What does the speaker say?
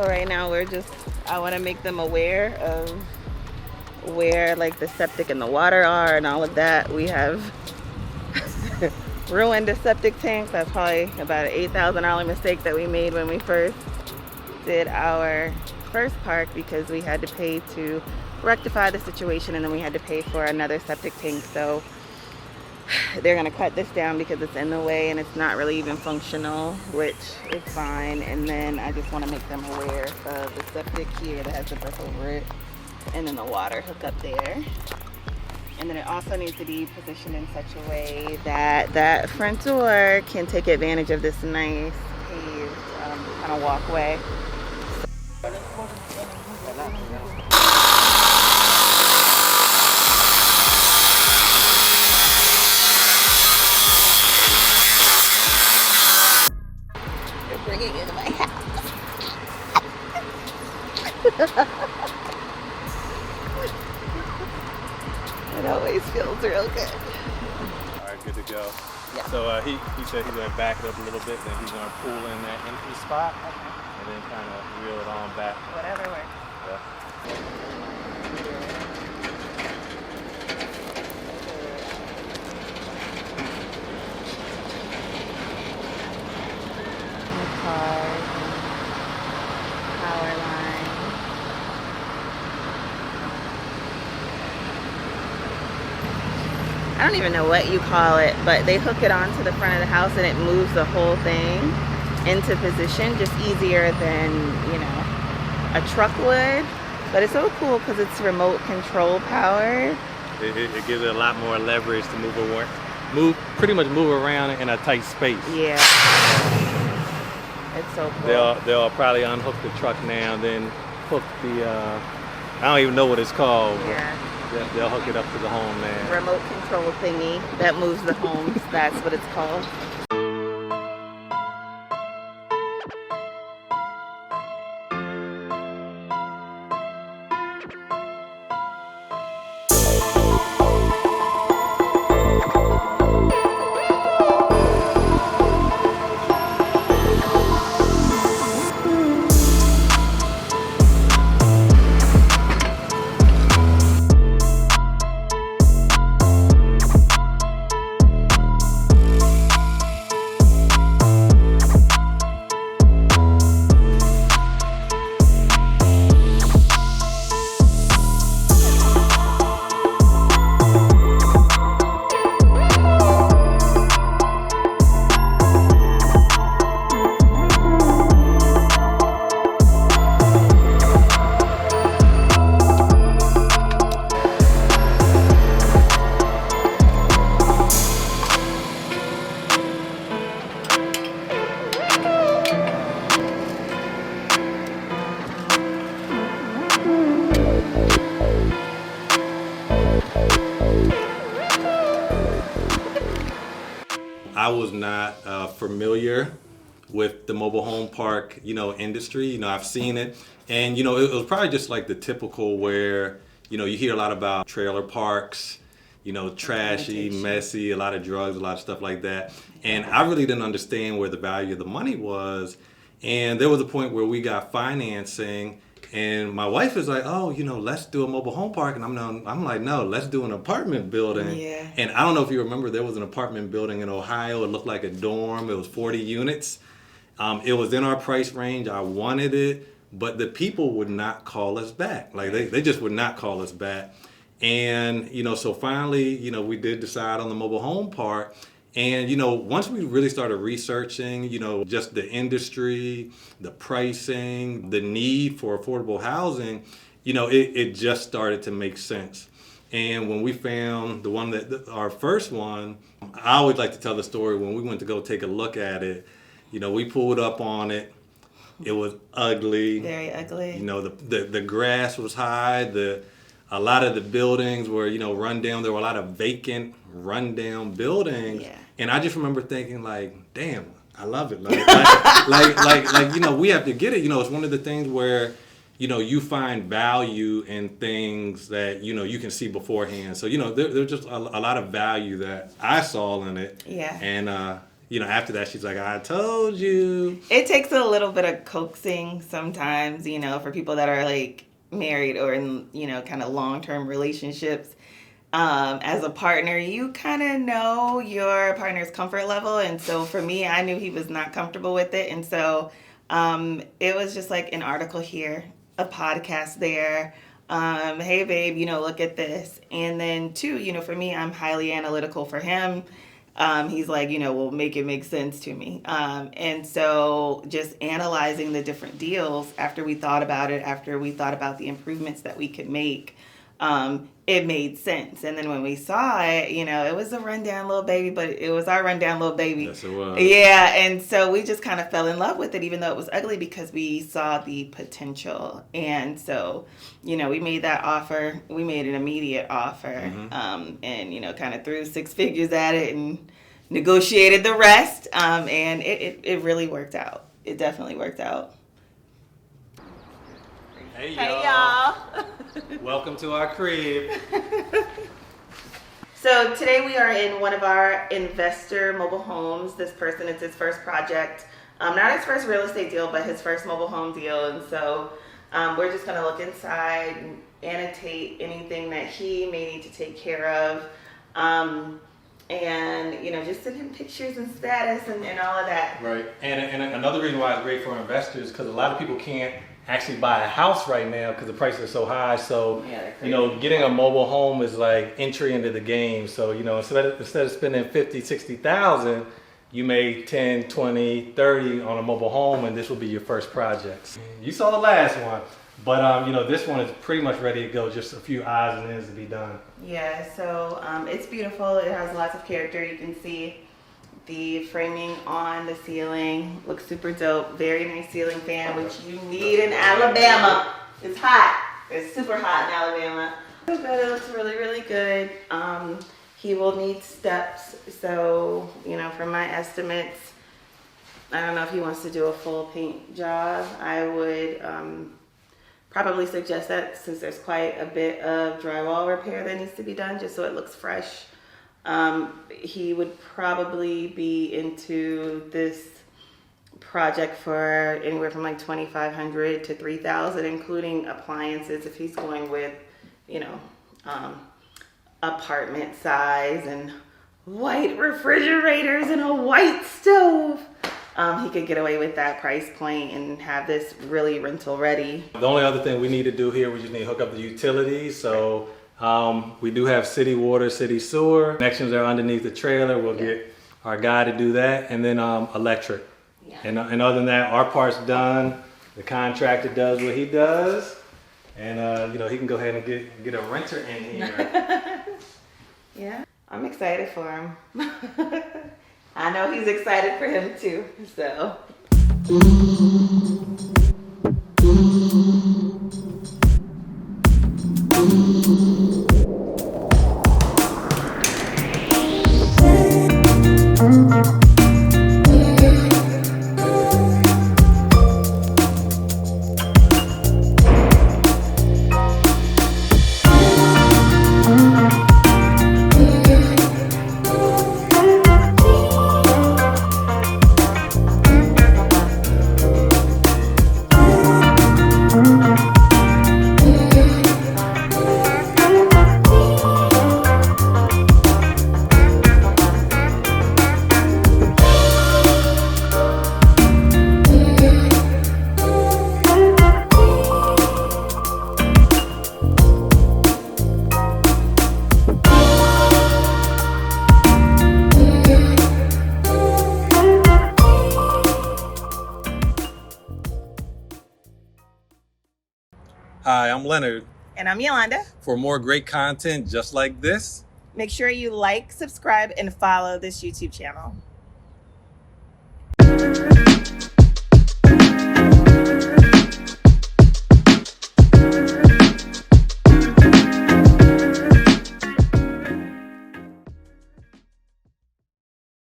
So right now I want to make them aware of where like the septic and the water are and all of that. We have ruined the septic tank. That's probably about an $8,000 mistake that we made when we first did our first park, because we had to pay to rectify the situation and then we had to pay for another septic tank. So they're gonna cut this down because it's in the way and it's not really even functional, which is fine. And then I just want to make them aware of the septic here that has the brick over it, and then the water hookup there. And then it also needs to be positioned in such a way that that front door can take advantage of this nice paved kind of walkway. You're bringing it into my house. It always feels real good. All right, good to go. Yeah. So he said he's going to back it up a little bit, then he's going to pull in that empty spot, Okay. and then kind of reel it on back. Whatever works. Yeah. Cars, power line. I don't even know what you call it, but they hook it onto the front of the house and it moves the whole thing into position, just easier than, you know, a truck would. But it's so cool because it's remote control powered. It gives it a lot more leverage to pretty much move around in a tight space. Yeah. It's so cool. They'll probably unhook the truck now, then hook the I don't even know what it's called. Yeah. They'll hook it up to the home now. Remote control thingy that moves the homes. That's what it's called. I was not familiar with the mobile home park, industry. I've seen it, and it was probably just like the typical where, you hear a lot about trailer parks, trashy, messy, a lot of drugs, a lot of stuff like that. And I really didn't understand where the value of the money was. And there was a point where we got financing, and my wife is like, "Oh, let's do a mobile home park," and I'm like, "No, let's do an apartment building." Yeah. And I don't know if you remember, there was an apartment building in Ohio. It looked like a dorm. It was 40 units. It was in our price range. I wanted it, but the people would not call us back. Like they just would not call us back. And so finally, we did decide on the mobile home park. And once we really started researching, just the industry, the pricing, the need for affordable housing, it just started to make sense. And when we found our first one, I always like to tell the story when we went to go take a look at it. We pulled up on it. It was ugly. Very ugly. The grass was high. A lot of the buildings were, run down. There were a lot of vacant, run-down buildings. Yeah. And I just remember thinking, like, damn, I love it. Like, we have to get it. It's one of the things where, you find value in things that, you can see beforehand. So, there's just a lot of value that I saw in it. Yeah. And, after that, she's like, I told you. It takes a little bit of coaxing sometimes, for people that are like married or in, kind of long-term relationships. As a partner, you kind of know your partner's comfort level. And so for me, I knew he was not comfortable with it. And so it was just like an article here, a podcast there. Hey, babe, look at this. And then two, for me, I'm highly analytical. For him, he's like, well, make it make sense to me. And so just analyzing the different deals after we thought about it, after we thought about the improvements that we could make, it made sense. And then when we saw it, it was a rundown little baby, but it was our rundown little baby. Yes, it was. Yeah. And so we just kind of fell in love with it, even though it was ugly, because we saw the potential. And so, we made that offer. We made an immediate offer, and, kind of threw 6 figures at it and negotiated the rest. And it really worked out. It definitely worked out. Hey, Hey, y'all. Welcome to our crib. So today we are in one of our investor mobile homes. This person, it's his first project. Not his first real estate deal, but his first mobile home deal. And so we're just gonna look inside and annotate anything that he may need to take care of. And, just send him pictures and status and all of that. Right. And another reason why it's great for investors, because a lot of people can't actually buy a house right now because the prices are so high. So, getting a mobile home is like entry into the game. So, instead of spending 50, 60,000, you made 10, 20, 30 on a mobile home, and this will be your first project. You saw the last one, but this one is pretty much ready to go. Just a few eyes and ends to be done. Yeah, so it's beautiful. It has lots of character. You can see the framing on the ceiling. Looks super dope. Very nice ceiling fan, which you need in Alabama. It's hot. It's super hot in Alabama. But it looks really, really good. He will need steps. So, from my estimates, I don't know if he wants to do a full paint job. I would probably suggest that, since there's quite a bit of drywall repair that needs to be done, just so it looks fresh. He would probably be into this project for anywhere from like $2,500 to $3,000, including appliances, if he's going with, apartment size and white refrigerators and a white stove. He could get away with that price point and have this really rental ready. The only other thing we need to do here, we just need to hook up the utilities. So we do have city water, city sewer. Connections are underneath the trailer. We'll get our guy to do that. And then electric. Yeah. And other than that, our part's done. The contractor does what he does. And he can go ahead and get a renter in here. Yeah, I'm excited for him. I know he's excited for him too, so. Hi, I'm Leonard. And I'm Yolanda. For more great content just like this, make sure you like, subscribe, and follow this YouTube channel.